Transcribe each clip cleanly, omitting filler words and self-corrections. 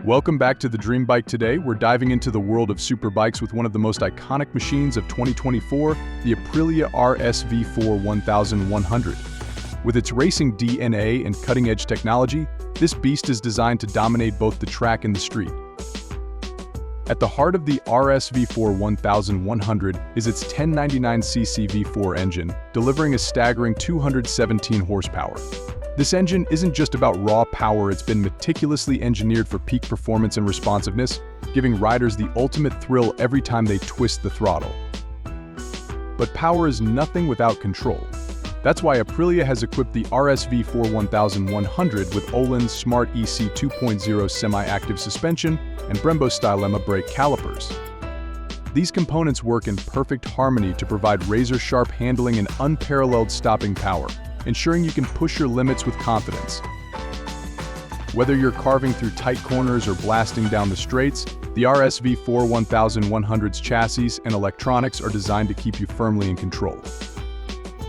Welcome back to the Dream Bike. Today, we're diving into the world of superbikes with one of the most iconic machines of 2024, the Aprilia RSV4 1100. With its racing DNA and cutting-edge technology, this beast is designed to dominate both the track and the street. At the heart of the RSV4 1100 is its 1099cc V4 engine, delivering a staggering 217 horsepower. This engine isn't just about raw power, it's been meticulously engineered for peak performance and responsiveness, giving riders the ultimate thrill every time they twist the throttle. But power is nothing without control. That's why Aprilia has equipped the RSV4 1100 with Öhlins Smart EC 2.0 semi-active suspension and Brembo-style EMA brake calipers. These components work in perfect harmony to provide razor-sharp handling and unparalleled stopping power, ensuring you can push your limits with confidence. Whether you're carving through tight corners or blasting down the straights, the RSV4 1100's chassis and electronics are designed to keep you firmly in control.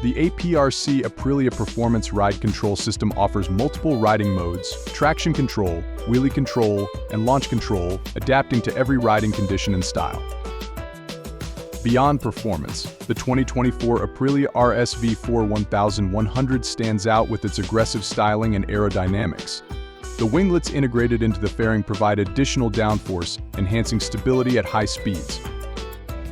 The APRC Aprilia Performance Ride Control System offers multiple riding modes, traction control, wheelie control, and launch control, adapting to every riding condition and style. Beyond performance, the 2024 Aprilia RSV4 1100 stands out with its aggressive styling and aerodynamics. The winglets integrated into the fairing provide additional downforce, enhancing stability at high speeds.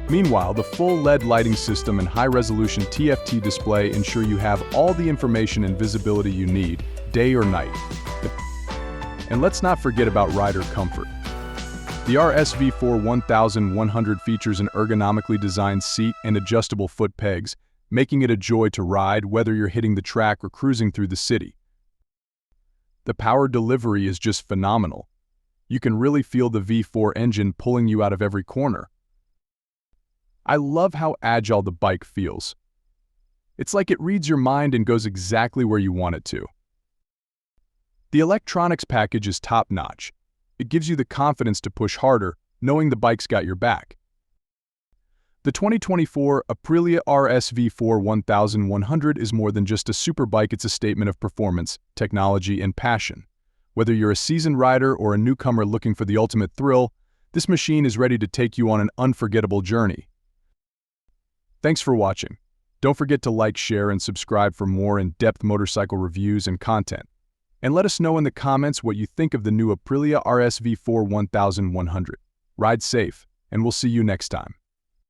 Meanwhile, the full LED lighting system and high-resolution TFT display ensure you have all the information and visibility you need, day or night. And let's not forget about rider comfort. The RSV4 1100 features an ergonomically designed seat and adjustable foot pegs, making it a joy to ride whether you're hitting the track or cruising through the city. The power delivery is just phenomenal. You can really feel the V4 engine pulling you out of every corner. I love how agile the bike feels. It's like it reads your mind and goes exactly where you want it to. The electronics package is top-notch. It gives you the confidence to push harder, knowing the bike's got your back. The 2024 Aprilia RSV4 1100 is more than just a superbike, it's a statement of performance, technology, and passion. Whether you're a seasoned rider or a newcomer looking for the ultimate thrill, this machine is ready to take you on an unforgettable journey. Thanks for watching. Don't forget to like, share, and subscribe for more in-depth motorcycle reviews and content. And let us know in the comments what you think of the new Aprilia RSV4 1100. Ride safe, and we'll see you next time.